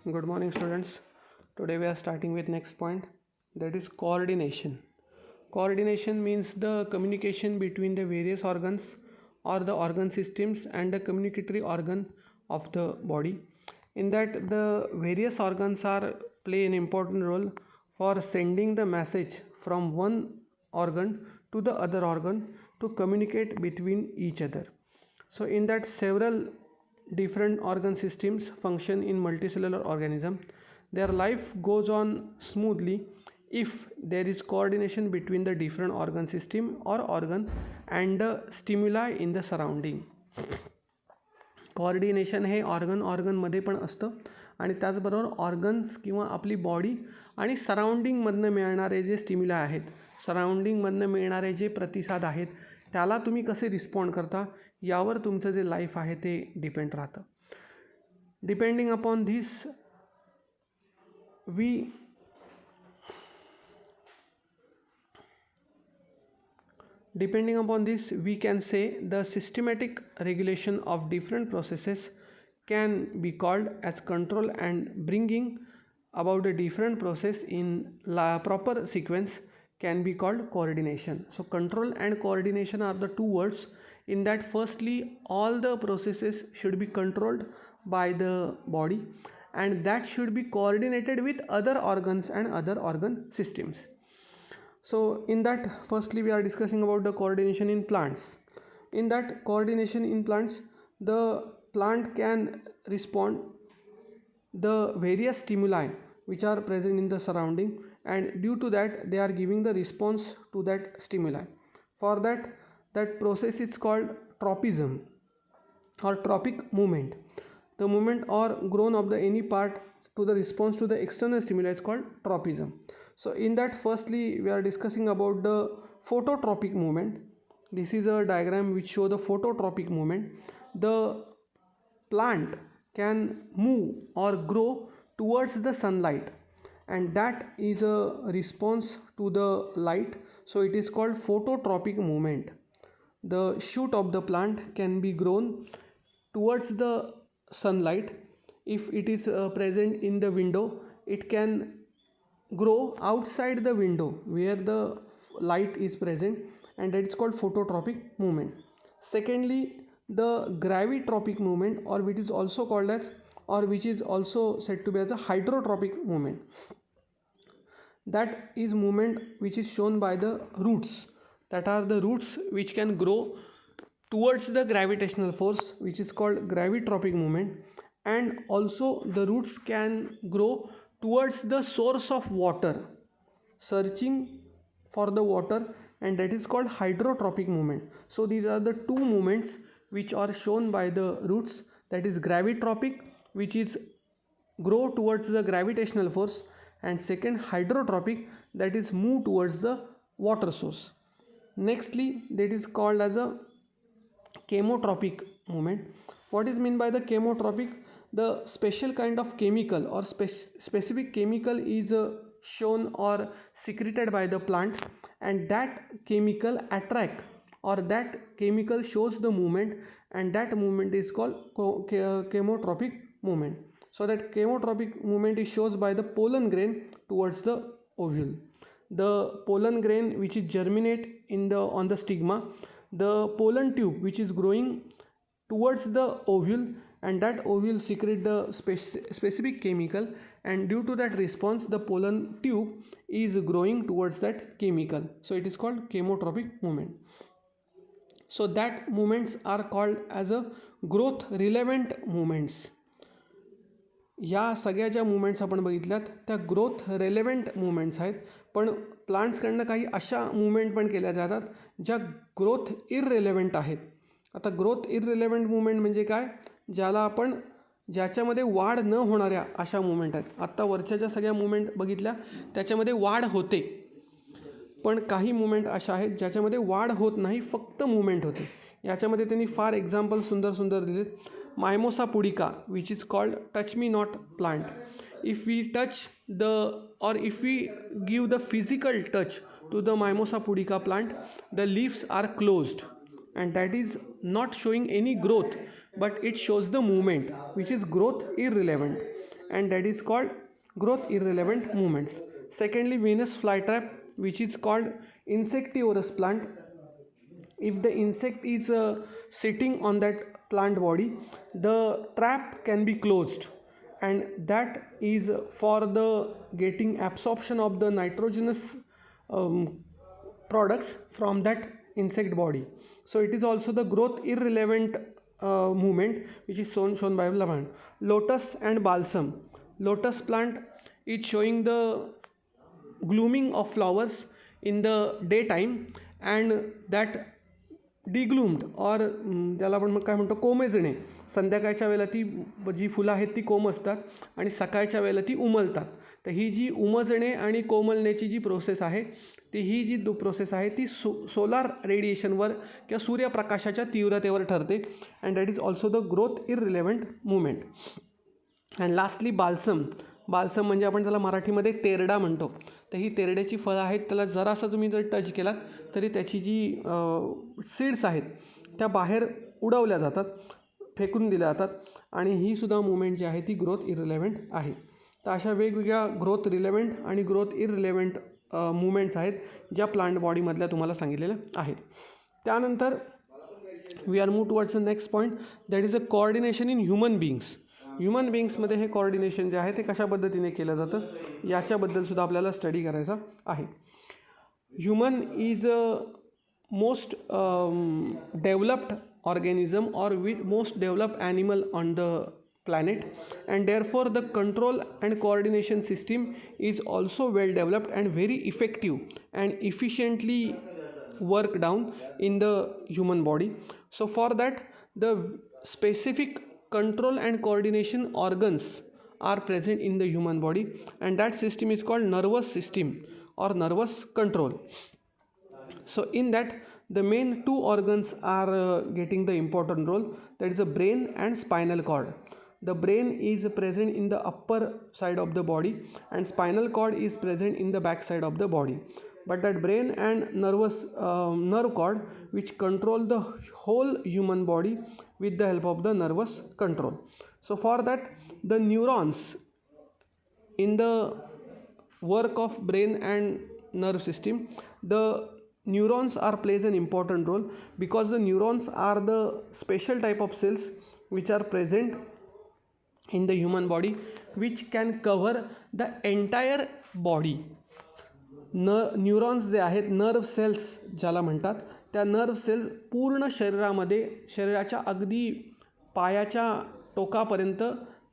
Good morning, students. Today we are starting with next point, that is coordination. Coordination means the communication between the various organs or the organ systems and the communicatory organ of the body. In that, the various organs are play an important role for sending the message from one organ to the other organ to communicate between each other. So in that, several different organ systems function in multicellular organism. Their life goes on smoothly if there is coordination between the different organ system or organ and the stimuli in the surrounding. Coordination हे ऑर्गनमध्ये पण असतं आणि त्याचबरोबर organs किंवा आपली body आणि सराउंडिंगमधनं मिळणारे जे स्टिम्युला आहेत, सराउंडिंगमधनं मिळणारे जे प्रतिसाद आहेत, त्याला तुम्ही कसे रिस्पॉन्ड करता यावर तुमचं जे लाईफ आहे ते डिपेंड राहतं. Depending upon this we can say the systematic regulation of different processes can be called as control, and bringing about a different process in proper sequence can be called coordination. So control and coordination are the two words. In that, firstly, all the processes should be controlled by the body, and that should be coordinated with other organs and other organ systems. So in that, firstly we are discussing about the coordination in plants. In that coordination in plants, the plant can respond the various stimuli which are present in the surrounding, and due to that they are giving the response to that stimuli. For that process is called tropism or tropic movement. The movement or grown of the any part to the response to the external stimuli is called tropism. So in that, firstly we are discussing about the phototropic movement. This is a diagram which show the phototropic movement. The plant can move or grow towards the sunlight, and that is a response to the light, so it is called phototropic movement. The shoot of the plant can be grown towards the sunlight. If it is present in the window, it can grow outside the window where the light is present, and that is called phototropic movement. Secondly, the gravitropic movement, or which is also called as, or which is also said to be as a hydrotropic movement. That is movement which is shown by the roots. That are the roots which can grow towards the gravitational force, which is called gravitropic movement. And also the roots can grow towards the source of water, searching for the water, and that is called hydrotropic movement. So these are the two movements which are shown by the roots. That is gravitropic, which is grow towards the gravitational force, and second hydrotropic, that is move towards the water source. Nextly, that is called as a chemotropic movement. What is meant by the chemotropic? The special kind of chemical or specific chemical is shown or secreted by the plant, and that chemical attract, or that chemical shows the movement, and that movement is called chemotropic movement. So that chemotropic movement is shown by the pollen grain towards the ovule. The pollen grain which is germinate on the stigma, the pollen tube which is growing towards the ovule, and that ovule secrete the specific chemical, and due to that response the pollen tube is growing towards that chemical. So it is called chemotropic movement. So that movements are called as a growth relevant movements. या सगळ्या ज्या movements आपण बघितल्यात त्या growth relevant movements आहेत, पण प्लांट्सकडनं काही अशा movement पण केल्या जातात ज्या ग्रोथ इररेलेव्हंट आहेत. आता ग्रोथ इररेलेव्हंट मुवमेंट म्हणजे काय? ज्याच्यामध्ये वाढ न होणाऱ्या अशा मुवमेंट आहेत. आत्ता वरच्या ज्या सगळ्या मुवमेंट बघितल्या त्याच्यामध्ये वाढ होते, पण काही मुवमेंट अशा आहेत ज्याच्यामध्ये वाढ होत नाही, फक्त मुवमेंट होते. याच्यामध्ये त्यांनी फार एक्झाम्पल सुंदर दिलेत. मायमोसा pudica, which is called touch me not plant. If we touch or if we give the physical touch to the Mimosa pudica plant, the leaves are closed, and that is not showing any growth, but it shows the movement which is growth irrelevant, and that is called growth irrelevant movements. Secondly, Venus flytrap, which is called insectivorous plant. If the insect is sitting on that plant body, the trap can be closed, and that is for the getting absorption of the nitrogenous products from that insect body. So it is also the growth irrelevant movement which is shown by the plant. Lotus and balsam. Lotus plant is showing the glooming of flowers in the daytime, and that डिग्लूम्ड और त्याला आपण मग काय म्हणतो कोमेजणे. संध्याकाळच्या वेळेला ती जी फुलं आहेत ती कोमजतात आणि सकाळच्या वेळेला ती उमलतात. तर ही जी उमजणे आणि कोमलण्याची जी प्रोसेस आहे ही जी प्रोसेस आहे ती सोलार रेडिएशनवर किंवा सूर्यप्रकाशाच्या तीव्रतेवर ठरते, and that is also the growth irrelevant movement. And lastly balsam. Balsam म्हणजे आपण त्याला मराठीमध्ये तेरडा म्हणतो. तर ही तेरड्याची फळं आहेत, त्याला जरासं तुम्ही जर टच केलात तरी त्याची जी सीड्स आहेत त्या बाहेर उडवल्या जातात, फेकून दिल्या जातात, आणि ही सुद्धा मुवमेंट जी आहे ती ग्रोथ इररिलेव्हंट आहे. तर अशा वेगवेगळ्या ग्रोथ रिलेव्हंट आणि ग्रोथ इररिलेव्हंट मुवमेंट्स आहेत ज्या प्लांट बॉडीमधल्या तुम्हाला सांगितलेल्या आहेत. त्यानंतर we are move towards the next point, that is a coordination in human beings. Human बीइंग्समध्ये हे कोऑर्डिनेशन जे आहे ते कशा पद्धतीने केलं जातं याच्याबद्दलसुद्धा आपल्याला स्टडी करायचा आहे. Human is a most developed organism or with most developed animal on the planet, and therefore the control and coordination system is also well developed and very effective and efficiently work down in the human body. So for that the specific control and coordination organs are present in the human body, and that system is called nervous system or nervous control. So in that the main two organs are getting the important role, that is the brain and spinal cord. The brain is present in the upper side of the body and spinal cord is present in the back side of the body, but that brain and nerve cord which control the whole human body with the help of the nervous control. So for that the neurons in the work of brain and nerve system, the neurons are plays an important role because the neurons are the special type of cells which are present in the human body which can cover the entire body. Neurons जे आहेत, nerve sales ज्याला म्हणतात, त्या nerve cells पूर्ण शरीरामध्ये, शरीराच्या अगदी पायाच्या टोकापर्यंत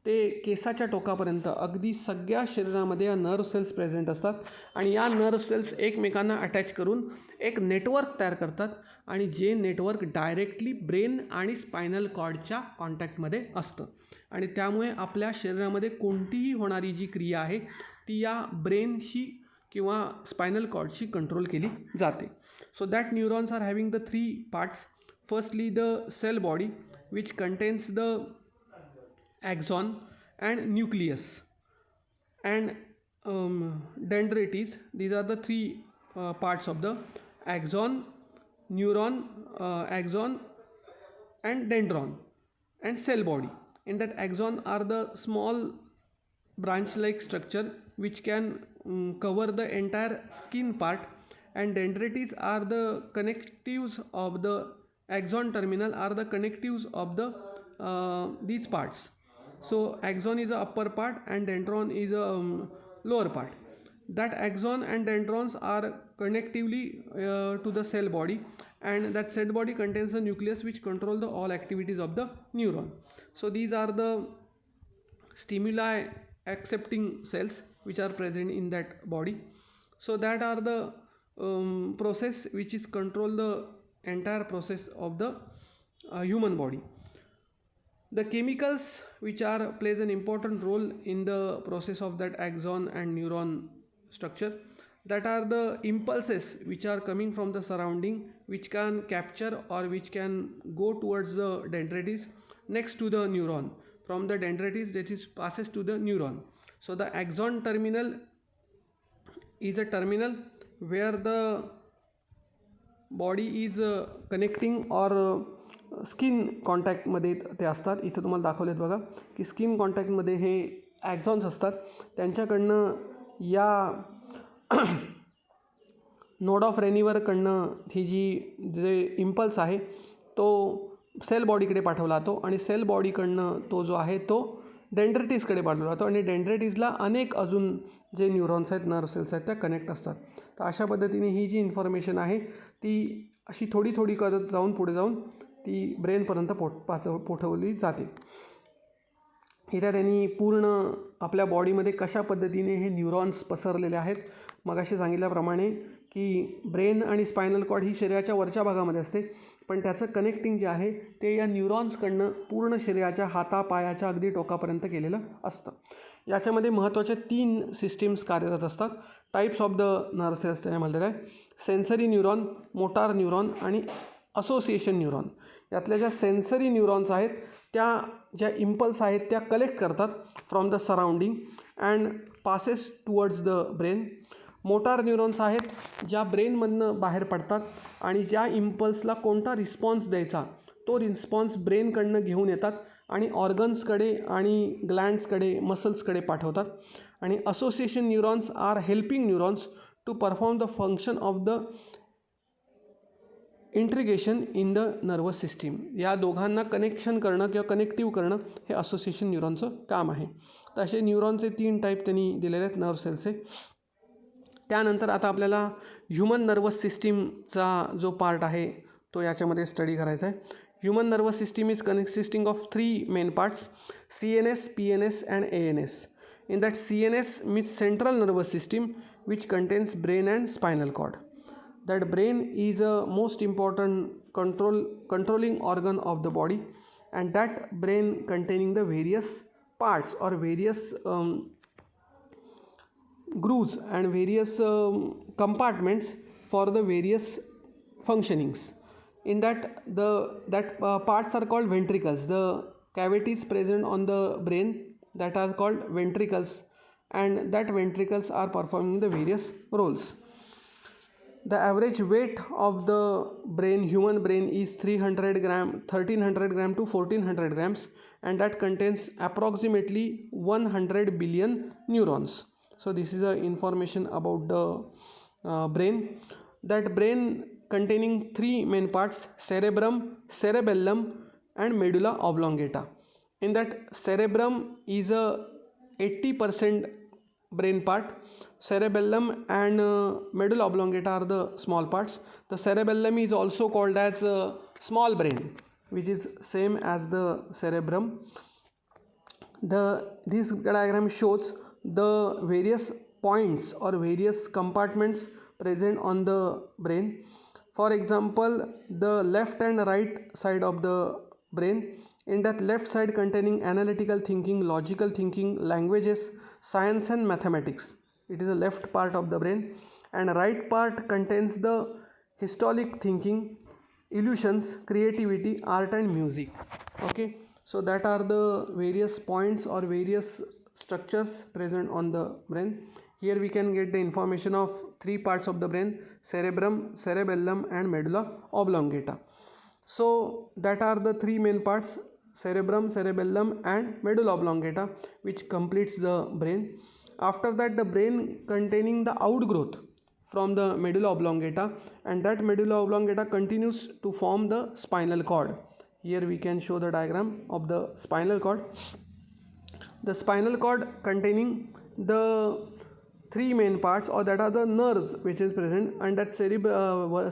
ते केसाच्या टोकापर्यंत अगदी सगळ्या शरीरामध्ये या नर्व सेल्स प्रेझेंट असतात, आणि या नर्व सेल्स एकमेकांना अटॅच करून एक नेटवर्क तयार करतात, आणि जे नेटवर्क डायरेक्टली ब्रेन आणि स्पायनल कॉर्डच्या कॉन्टॅक्टमध्ये असतं, आणि त्यामुळे आपल्या शरीरामध्ये कोणतीही होणारी जी क्रिया आहे ती या ब्रेनशी किंवा स्पायनल कॉर्डशी कंट्रोल केली जाते. So that neurons are having the 3 parts. Firstly the cell body which contains the axon and nucleus and dendrites. These are the 3 parts of the axon, neuron, axon and dendron and cell body. In that axon are the small branch like structure which can cover the entire skin part, and dendrites are the connectives of the axon terminal, are the connectives of the these parts. So axon is the upper part and dendron is a lower part. That axon and dendrons are connectively to the cell body, and that cell body contains the nucleus which control the all activities of the neuron. So these are the stimuli accepting cells which are present in that body. So that are the process which is control the entire process of the human body. The chemicals which are plays an important role in the process of that axon and neuron structure, that are the impulses which are coming from the surrounding which can capture or which can go towards the dendrites next to the neuron. From the dendrites that is passes to the neuron. So the axon terminal is a terminal where the body is connecting or skin कॉन्टॅक्टमध्ये ते असतात. इथं तुम्हाला दाखवलेत बघा की skin कॉन्टॅक्टमध्ये हे ॲक्झॉन्स असतात. त्यांच्याकडनं या नोड ऑफ रेनिवरकडनं ही जे इम्पल्स आहे तो सेल बॉडीकडे पाठवला जातो आणि सेल बॉडीकडनं तो जो आहे तो डेंड्रिटिसकडे पाठवला जातो आणि डेंड्रिटिसला अनेक अजून जे न्यूरॉन्स आहेत, नर्व सेल्स आहेत, त्या कनेक्ट असतात. तर अशा पद्धतीने ही जी इन्फॉर्मेशन आहे ती अशी थोडी थोडी करत जाऊन पुढे जाऊन ती ब्रेनपर्यंत पोठवली जाते. इथे त्यांनी पूर्ण आपल्या बॉडीमध्ये कशा पद्धतीने हे न्यूरॉन्स पसरलेले आहेत. मगाशी सांगितल्याप्रमाणे की ब्रेन आणि स्पायनल कॉर्ड ही शरीराच्या वरच्या भागामध्ये असते, पण त्याचं कनेक्टिंग जे आहे ते या न्यूरॉन्सकडनं पूर्ण शरीराच्या हातापायाच्या अगदी टोकापर्यंत केलेलं असतं. याच्यामध्ये महत्त्वाच्या 3 सिस्टीम्स कार्यरत असतात. Types of the nerve cells त्याच्यामध्ये आहे सेन्सरी न्यूरॉन, मोटार न्यूरॉन आणि असोसिएशन न्यूरॉन. यातल्या ज्या सेन्सरी न्यूरॉन्स आहेत त्या ज्या इम्पल्स आहेत त्या कलेक्ट करतात from the surrounding and passes towards the brain. Motor neurons आहेत ज्या ब्रेनमधनं बाहेर पडतात आणि ज्या इम्पल्सला कोणता रिस्पॉन्स द्यायचा तो रिस्पॉन्स ब्रेनकडनं घेऊन येतात आणि ऑर्गन्सकडे आणि ग्लँड्सकडे, मसल्सकडे पाठवतात. आणि association neurons are helping neurons to perform the function of the integration in the nervous system. या दोघांना कनेक्शन करणं किंवा कनेक्टिव्ह करणं हे असोसिएशन न्यूरॉनचं काम आहे. तर असे न्यूरॉनचे 3 टाईप त्यांनी दिलेले आहेत नर्व सेल्सचे. त्यानंतर आता आपल्याला ह्युमन नर्वस सिस्टीमचा जो पार्ट आहे तो याच्यामध्ये स्टडी करायचा आहे. Human nervous system is consisting of 3 main parts CNS, PNS and ANS. In that CNS means central nervous system which contains brain and spinal cord. That brain is a most important controlling organ of the body, and that brain containing the various parts or various grooves and various compartments for the various functionings. In that parts are called ventricles. The cavities present on the brain that are called ventricles, and that ventricles are performing the various roles. The average weight of the brain, human brain, is 1300 gram to 1400 grams, and that contains approximately 100 billion neurons. So this is the information about the brain. That brain containing 3 main parts: cerebrum, cerebellum and medulla oblongata. In that, cerebrum is a 80% brain part. Cerebellum and medulla oblongata are the small parts. The cerebellum is also called as small brain, which is same as the cerebrum. This diagram shows the various points or various compartments present on the brain. For example, the left and right side of the brain. In that left side containing analytical thinking, logical thinking, languages, science and mathematics. It is the left part of the brain. And right part contains the historic thinking, illusions, creativity, art and music. Okay, so that are the various points or various structures present on the brain. Here we can get the information of 3 parts of the brain: cerebrum, cerebellum and medulla oblongata. So that are the 3 main parts: cerebrum, cerebellum and medulla oblongata, which completes the brain. After that, the brain containing the outgrowth from the medulla oblongata, and that medulla oblongata continues to form the spinal cord. Here we can show the diagram of the spinal cord. The spinal cord containing the 3 main parts, or that are the nerves which is present, and that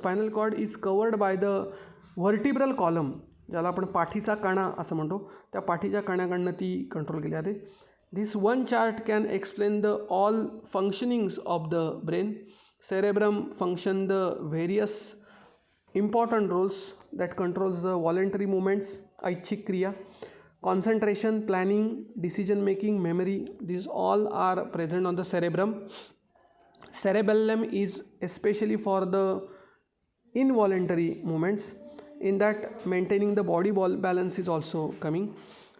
spinal cord is covered by the vertebral column, ज्याला आपण पाठीचा कणा असं म्हणतो, त्या पाठीच्या कण्याकडनं ती control केली जाते. This one chart can explain the all functionings of the brain. Cerebrum function the various important roles that controls the voluntary movements, ऐच्छिक क्रिया, concentration, planning, decision making, memory. These all are present on the cerebrum. Cerebellum is especially for the involuntary movements. In that, maintaining the body balance is also coming.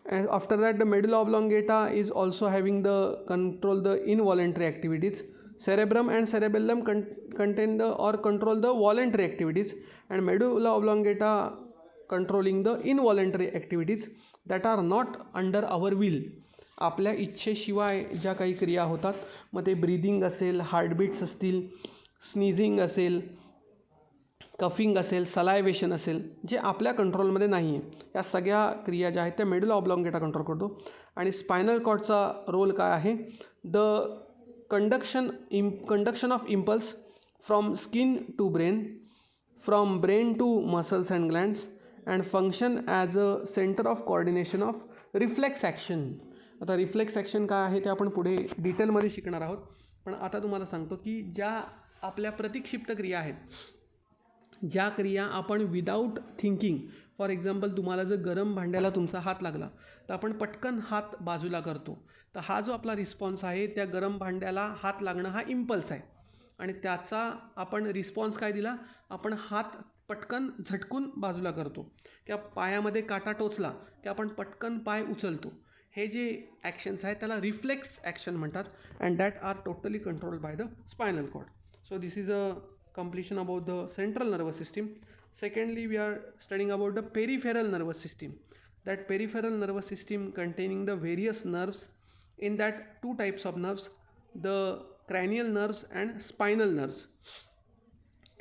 And after that, the medulla oblongata is also having the control the involuntary activities. Cerebrum and cerebellum contain the or control the voluntary activities, and medulla oblongata controlling the involuntary activities that are not under our will. आपल्या इच्छेशिवाय ज्या काही क्रिया होतात, मग ते breathing असेल, heartbeats असतील, स्नीझिंग असेल, कफिंग असेल, सलायवेशन असेल, जे आपल्या कंट्रोलमध्ये नाही आहे, या सगळ्या क्रिया ज्या आहेत त्या मेडुला ऑब्लॉंगेटा कंट्रोल करतो. आणि स्पायनल कॉर्डचा रोल काय आहे? The conduction of impulse from skin to brain, from brain to muscles and glands, and function as a centre of coordination of reflex action. आता रिफ्लेक्स ॲक्शन काय आहे ते आपण पुढे डिटेलमध्ये शिकणार आहोत. पण आता तुम्हाला सांगतो की ज्या आपल्या प्रतिक्षिप्त क्रिया आहेत, ज्या क्रिया आपण विदाऊट थिंकिंग, फॉर एक्झाम्पल तुम्हाला जर गरम भांड्याला तुमचा हात लागला तर आपण पटकन हात बाजूला करतो. तर हा जो आपला रिस्पॉन्स आहे, त्या गरम भांड्याला हात लागणं हा इम्पल्स आहे. आणि त्याचा आपण रिस्पॉन्स काय दिला? आपण हात पटकन झटकून बाजूला करतो. किंवा पायामध्ये काटा टोचला की आपण पटकन पाय उचलतो. हे जे ॲक्शन्स आहेत त्याला रिफ्लेक्स ॲक्शन म्हणतात. And that are totally controlled by the spinal cord. So this is a completion about the central nervous system. Secondly, we are studying about the peripheral nervous system. That peripheral nervous system containing the various nerves. In that, two types of nerves, the cranial nerves and spinal nerves.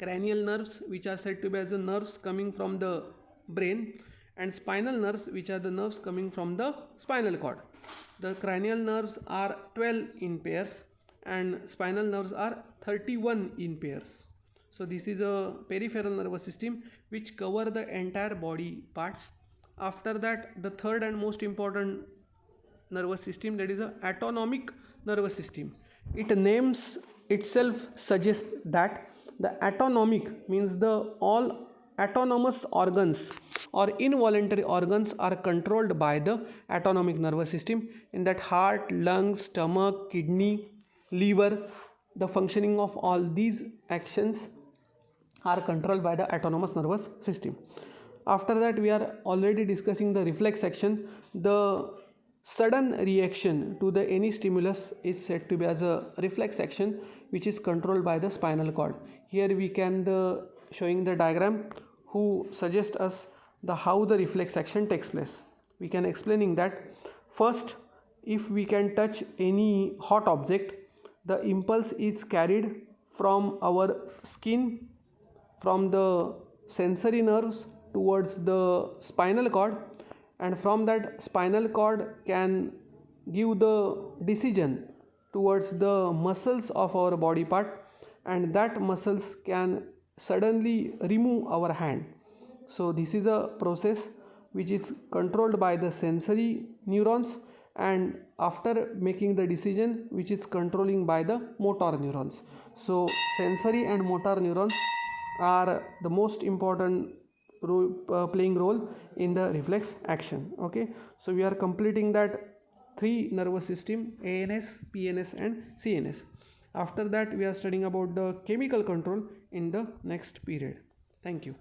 Cranial nerves, which are said to be as the nerves coming from the brain, and spinal nerves, which are the nerves coming from the spinal cord. The cranial nerves are 12 in pairs and spinal nerves are 31 in pairs. So this is a peripheral nervous system which cover the entire body parts. After that, the third and most important nervous system, that is the autonomic nervous system. It names itself suggests that the autonomic means the all autonomous organs or involuntary organs are controlled by the autonomic nervous system. In that, heart, lungs, stomach, kidney, liver, the functioning of all these actions are controlled by the autonomous nervous system. After that, we are already discussing the reflex action. The sudden reaction to the any stimulus is said to be as a reflex action, which is controlled by the spinal cord. Here we can showing the diagram who suggest us the how the reflex action takes place. We can explaining that first, if we can touch any hot object, the impulse is carried from our skin, from the sensory nerves towards the spinal cord, and from that spinal cord can give the decision towards the muscles of our body part, and that muscles can suddenly remove our hand. So this is a process which is controlled by the sensory neurons, and after making the decision which is controlling by the motor neurons. So sensory and motor neurons are the most important playing role in the reflex action. Okay, so we are completing that three nervous system: ANS, PNS and CNS. After that, we are studying about the chemical control in the next period. Thank you.